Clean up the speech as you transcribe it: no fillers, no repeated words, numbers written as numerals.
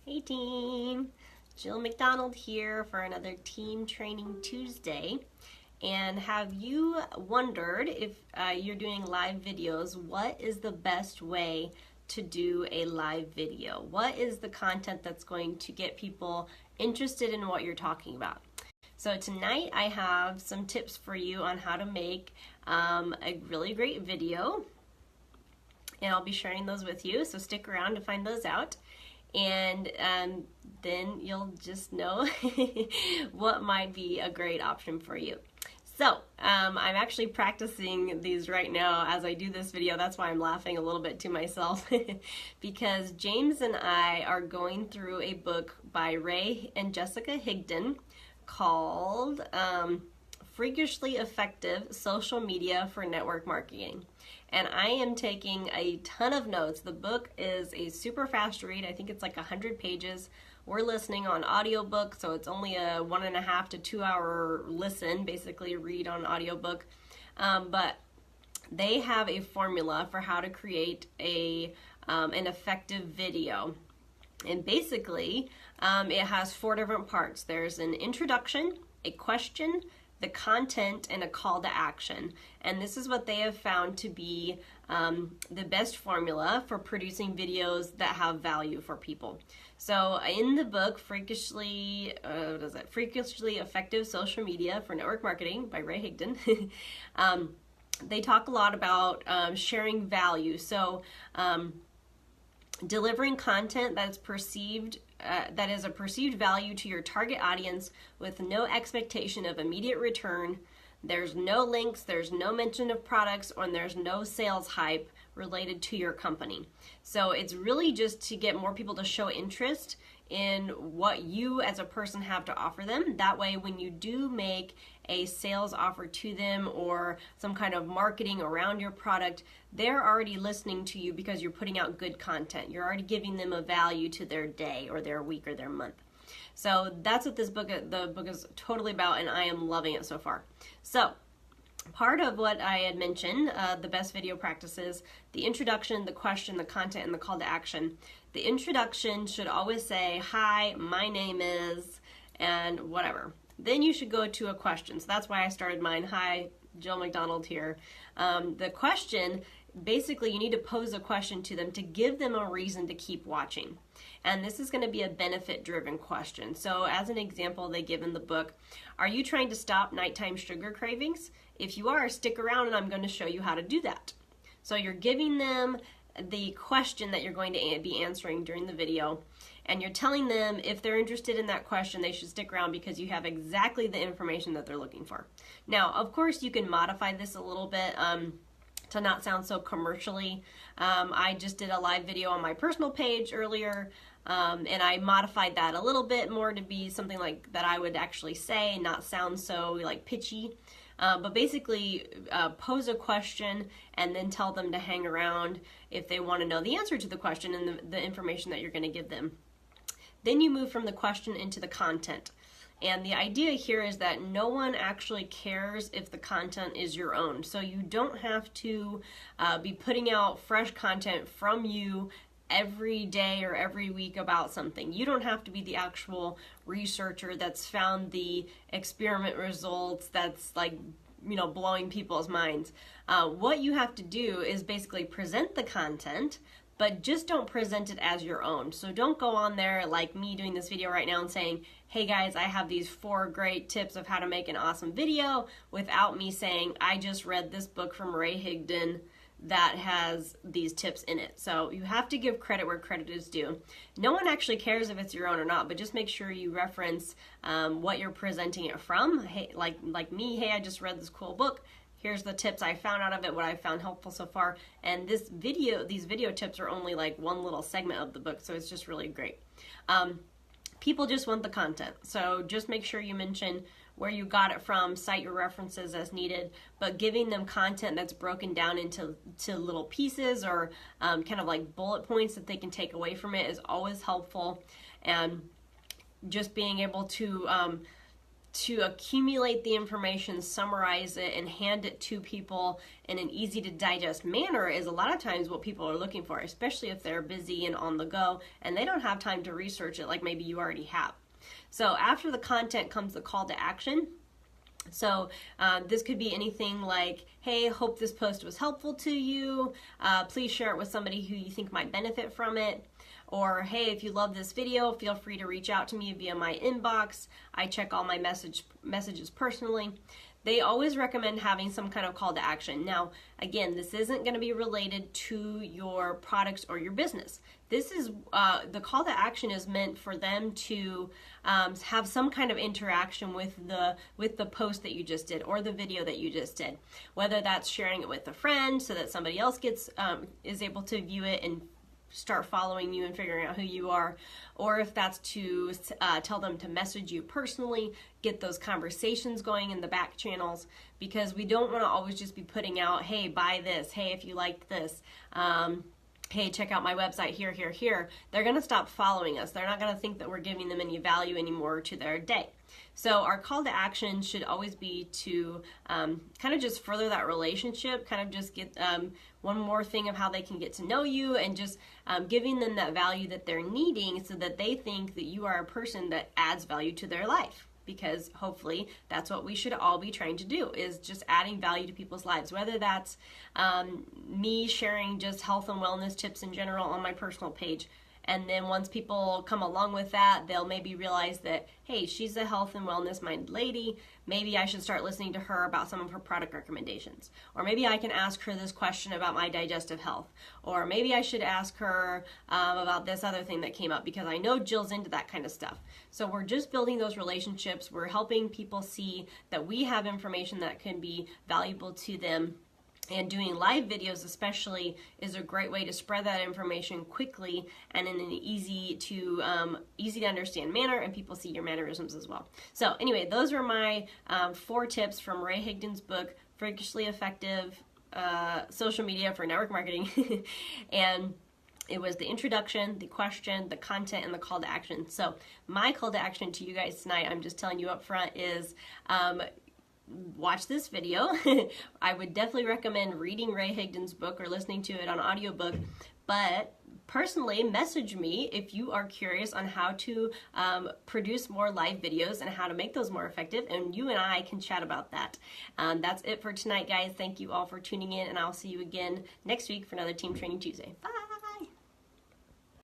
Hey team, Jill McDonald here for another Team Training Tuesday. And have you wondered if you're doing live videos, what is the best way to do a live video? What is the content that's going to get people interested in what you're talking about? So tonight I have some tips for you on how to make a really great video, and I'll be sharing those with you, so stick around to find those out. And then you'll just know what might be a great option for you. So I'm actually practicing these right now as I do this video. That's why I'm laughing a little bit to myself because James and I are going through a book by Ray and Jessica Higdon called Freakishly Effective Social Media for Network Marketing. And I am taking a ton of notes. The book is a super fast read. I think it's like 100 pages. We're listening on audiobook, so it's only a 1.5 to 2 hour listen, basically read on audiobook. But they have a formula for how to create an effective video. And basically, it has 4 different parts. There's an introduction, a question, the content, and a call to action. And this is what they have found to be the best formula for producing videos that have value for people. So in the book, Freakishly Effective Social Media for Network Marketing by Ray Higdon, they talk a lot about sharing value. So delivering content that's perceived that is a perceived value to your target audience with no expectation of immediate return. There's no links, there's no mention of products, and there's no sales hype related to your company. So it's really just to get more people to show interest in what you as a person have to offer them. That way, when you do make a sales offer to them or some kind of marketing around your product, they're already listening to you because you're putting out good content. You're already giving them a value to their day or their week or their month. So that's what the book is totally about, and I am loving it so far. So part of what I had mentioned, the best video practices, the introduction, the question, the content, and the call to action. The introduction should always say, hi, my name is, and whatever. Then you should go to a question. So that's why I started mine. Hi, Jill McDonald here. The question, basically you need to pose a question to them to give them a reason to keep watching. And this is going to be a benefit-driven question. So as an example they give in the book, are you trying to stop nighttime sugar cravings? If you are, stick around and I'm going to show you how to do that. So you're giving them the question that you're going to be answering during the video, and you're telling them if they're interested in that question, they should stick around because you have exactly the information that they're looking for. Now, of course, you can modify this a little bit to not sound so commercially. I just did a live video on my personal page earlier, and I modified that a little bit more to be something like that I would actually say, not sound so like pitchy. But basically pose a question and then tell them to hang around if they want to know the answer to the question and the information that you're going to give them. Then you move from the question into the content. And the idea here is that no one actually cares if the content is your own. So you don't have to be putting out fresh content from you every day or every week about something. You don't have to be the actual researcher that's found the experiment results that's like, blowing people's minds. What you have to do is basically present the content, but just don't present it as your own. So don't go on there like me doing this video right now and saying, hey guys, I have these 4 great tips of how to make an awesome video, without me saying, I just read this book from Ray Higdon that has these tips in it. So you have to give credit where credit is due. No one actually cares if it's your own or not, but just make sure you reference what you're presenting it from. Hey, like me, hey, I just read this cool book. Here's the tips I found out of it, what I found helpful so far. And these video tips are only like one little segment of the book, so it's just really great. People just want the content. So just make sure you mention where you got it from, cite your references as needed, but giving them content that's broken down into little pieces or kind of like bullet points that they can take away from it is always helpful. And just being able to to accumulate the information, summarize it, and hand it to people in an easy to digest manner is a lot of times what people are looking for, especially if they're busy and on the go and they don't have time to research it like maybe you already have. So after the content comes the call to action. So this could be anything like, hey, hope this post was helpful to you. Please share it with somebody who you think might benefit from it. Or, hey, if you love this video, feel free to reach out to me via my inbox. I check all my messages personally. They always recommend having some kind of call to action. Now, again, this isn't going to be related to your products or your business. This is, the call to action is meant for them to have some kind of interaction with the post that you just did or the video that you just did. Whether that's sharing it with a friend so that somebody else is able to view it and start following you and figuring out who you are, or if that's to tell them to message you personally, get those conversations going in the back channels, because we don't want to always just be putting out, hey, buy this, hey, if you liked this, hey, check out my website here, here, here. They're going to stop following us. They're not going to think that we're giving them any value anymore to their day. So our call to action should always be to kind of just further that relationship, kind of just get one more thing of how they can get to know you, and just giving them that value that they're needing so that they think that you are a person that adds value to their life. Because hopefully that's what we should all be trying to do, is just adding value to people's lives. Whether that's me sharing just health and wellness tips in general on my personal page, and then once people come along with that, they'll maybe realize that, hey, she's a health and wellness minded lady. Maybe I should start listening to her about some of her product recommendations. Or maybe I can ask her this question about my digestive health. Or maybe I should ask her about this other thing that came up, because I know Jill's into that kind of stuff. So we're just building those relationships. We're helping people see that we have information that can be valuable to them. And doing live videos especially is a great way to spread that information quickly and in an easy to understand manner, and people see your mannerisms as well. So anyway, those are my 4 tips from Ray Higdon's book, Freakishly Effective Social Media for Network Marketing. And it was the introduction, the question, the content, and the call to action. So my call to action to you guys tonight, I'm just telling you up front, is watch this video. I would definitely recommend reading Ray Higdon's book or listening to it on audiobook, but personally message me if you are curious on how to produce more live videos and how to make those more effective, and you and I can chat about that. That's it for tonight, guys. Thank you all for tuning in, and I'll see you again next week for another Team Training Tuesday. Bye!